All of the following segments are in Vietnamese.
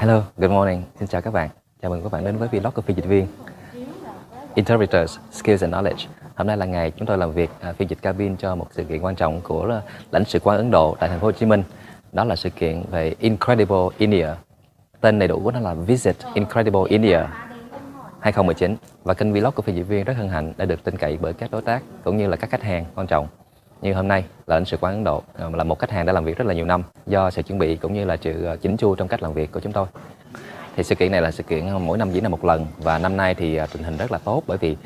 Hello, good morning. Xin chào các bạn. Chào mừng các bạn đến với vlog của phiên dịch viên Interpreters Skills and Knowledge. Hôm nay là ngày chúng tôi làm việc phiên dịch cabin cho một sự kiện quan trọng của lãnh sự quán Ấn Độ tại thành phố Hồ Chí Minh. Đó là sự kiện về Incredible India. Tên đầy đủ của nó là Visit Incredible India 2019. Và kênh vlog của phiên dịch viên rất hân hạnh đã được tin cậy bởi các đối tác cũng như là các khách hàng quan trọng. Như hôm nay là lãnh sự quán Ấn Độ, là một khách hàng đã làm việc rất là nhiều năm do sự chuẩn bị cũng như là sự chỉnh chu trong cách làm việc của chúng tôi. Thì sự kiện này là sự kiện mỗi năm diễn ra một lần, và năm nay thì tình hình rất là tốt, bởi vì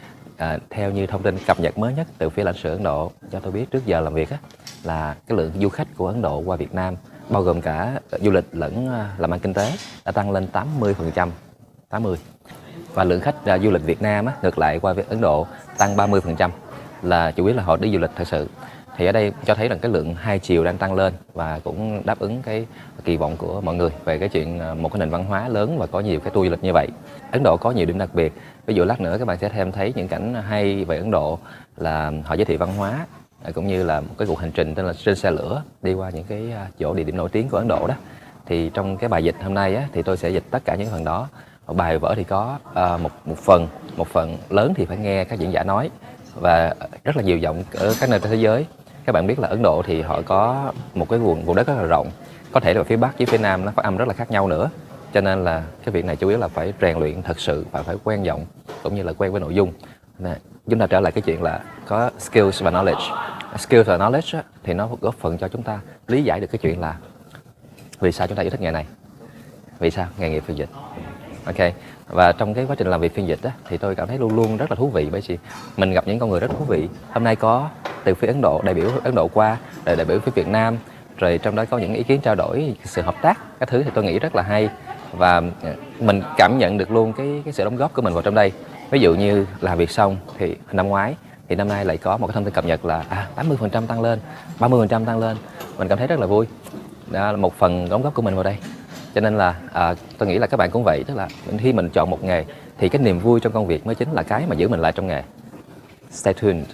theo như thông tin cập nhật mới nhất từ phía lãnh sự Ấn Độ cho tôi biết trước giờ làm việc là cái lượng du khách của Ấn Độ qua Việt Nam, bao gồm cả du lịch lẫn làm ăn kinh tế, đã tăng lên 80%. Và lượng khách du lịch Việt Nam ngược lại qua Ấn Độ tăng 30%, là chủ yếu là họ đi du lịch thật sự. Thì ở đây cho thấy rằng cái lượng hai chiều đang tăng lên và cũng đáp ứng cái kỳ vọng của mọi người về cái chuyện một cái nền văn hóa lớn và có nhiều cái tour du lịch như vậy. Ấn Độ có nhiều điểm đặc biệt, ví dụ lát nữa các bạn sẽ thêm thấy những cảnh hay về Ấn Độ, là họ giới thiệu văn hóa cũng như là một cái cuộc hành trình tên là trên xe lửa đi qua những cái chỗ địa điểm nổi tiếng của Ấn Độ đó. Thì trong cái bài dịch hôm nay thì tôi sẽ dịch tất cả những phần đó. Bài vở thì có một phần lớn thì phải nghe các diễn giả nói, và rất là nhiều giọng ở các nơi trên thế giới. Các bạn biết là Ấn Độ thì họ có một cái vùng đất rất là rộng, có thể là phía Bắc với phía Nam nó phát âm rất là khác nhau nữa, cho nên là cái việc này chủ yếu là phải rèn luyện thật sự và phải quen giọng cũng như là quen với nội dung. Chúng ta trở lại cái chuyện là có skills và knowledge. Skills và knowledge thì nó góp phần cho chúng ta lý giải được cái chuyện là vì sao chúng ta yêu thích nghề này, vì sao nghề nghiệp phiên dịch. Ok, và trong cái quá trình làm việc phiên dịch thì tôi cảm thấy luôn luôn rất là thú vị, bởi vì mình gặp những con người rất thú vị. Hôm nay có từ phía Ấn Độ, đại biểu Ấn Độ qua, rồi đại biểu phía Việt Nam, rồi trong đó có những ý kiến trao đổi, sự hợp tác các thứ thì tôi nghĩ rất là hay, và mình cảm nhận được luôn cái sự đóng góp của mình vào trong đây. Ví dụ như làm việc xong thì năm ngoái thì năm nay lại có một cái thông tin cập nhật là 80% tăng lên, 30% tăng lên. Mình cảm thấy rất là vui. Đó là một phần đóng góp của mình vào đây. Cho nên là tôi nghĩ là các bạn cũng vậy, tức là khi mình chọn một nghề thì cái niềm vui trong công việc mới chính là cái mà giữ mình lại trong nghề. Stay tuned.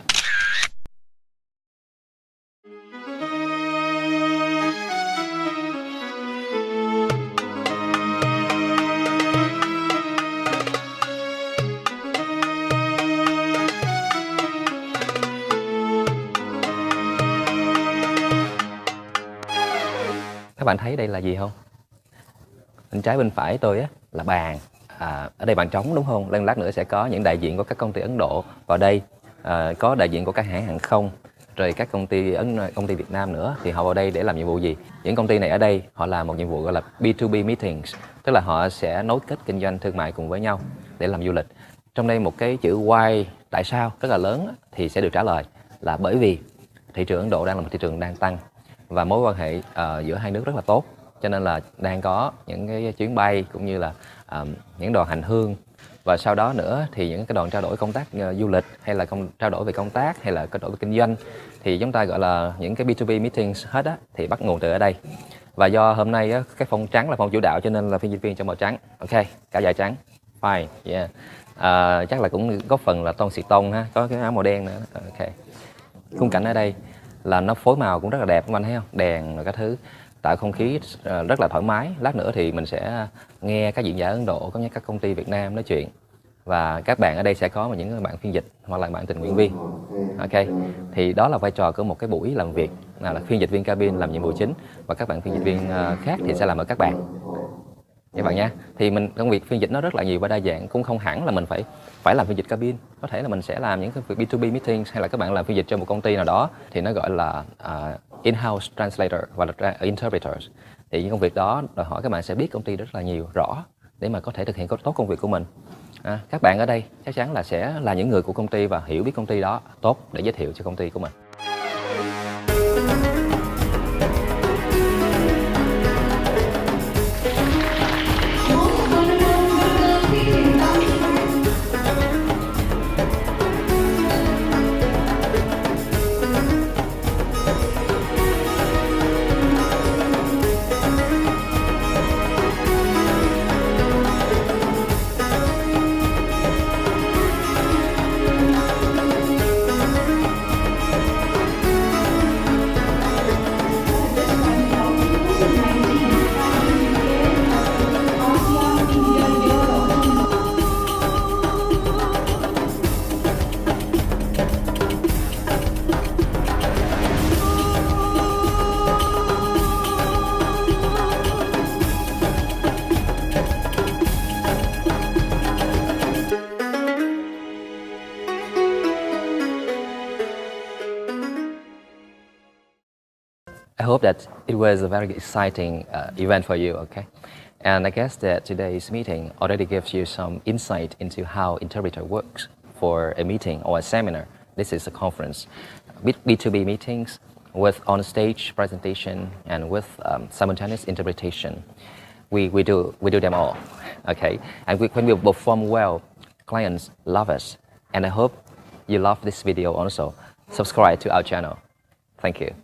Các bạn thấy đây là gì không? Bên trái bên phải tôi là bàn. Ở đây bàn trống đúng không? Lát nữa sẽ có những đại diện của các công ty Ấn Độ vào đây, có đại diện của các hãng hàng không, rồi các công ty Việt Nam nữa. Thì họ vào đây để làm nhiệm vụ gì? Những công ty này ở đây họ làm một nhiệm vụ gọi là B2B meetings, tức là họ sẽ nối kết kinh doanh thương mại cùng với nhau để làm du lịch. Trong đây một cái chữ why, tại sao rất là lớn thì sẽ được trả lời là bởi vì thị trường Ấn Độ đang là một thị trường đang tăng và mối quan hệ giữa hai nước rất là tốt, cho nên là đang có những cái chuyến bay cũng như là những đoàn hành hương, và sau đó nữa thì những cái đoàn trao đổi công tác du lịch, hay là trao đổi về công tác, hay là trao đổi về kinh doanh, thì chúng ta gọi là những cái B2B meetings hết thì bắt nguồn từ ở đây. Và do hôm nay cái phông trắng là phông chủ đạo, cho nên là phiên dịch viên cho màu trắng. Ok, cả dài trắng, fine, yeah. Chắc là cũng góp phần là tôn xì tông có cái áo màu đen nữa. Ok, khung cảnh ở đây là nó phối màu cũng rất là đẹp, các bạn thấy không? Đèn và các thứ tạo không khí rất là thoải mái. Lát nữa thì mình sẽ nghe các diễn giả Ấn Độ cũng như các công ty Việt Nam nói chuyện, và các bạn ở đây sẽ có những bạn phiên dịch hoặc là bạn tình nguyện viên. Ok, thì đó là vai trò của một cái buổi làm việc, là phiên dịch viên cabin làm nhiệm vụ chính, và các bạn phiên dịch viên khác thì sẽ làm ở các bạn. Các bạn nha, thì công việc phiên dịch nó rất là nhiều và đa dạng, cũng không hẳn là mình phải làm phiên dịch cabin. Có thể là mình sẽ làm những cái việc B2B meetings, hay là các bạn làm phiên dịch cho một công ty nào đó thì nó gọi là in-house translator hoặc là interpreters. Thì những công việc đó đòi hỏi các bạn sẽ biết công ty rất là nhiều, rõ để mà có thể thực hiện tốt công việc của mình. Các bạn ở đây chắc chắn là sẽ là những người của công ty và hiểu biết công ty đó tốt để giới thiệu cho công ty của mình. hope that it was a very exciting event for you, okay? And I guess that today's meeting already gives you some insight into how interpreter works for a meeting or a seminar. This is a conference. B2B meetings with on-stage presentation and with simultaneous interpretation. We do them all, okay? And when we perform well, clients love us. And I hope you love this video also. Subscribe to our channel. Thank you.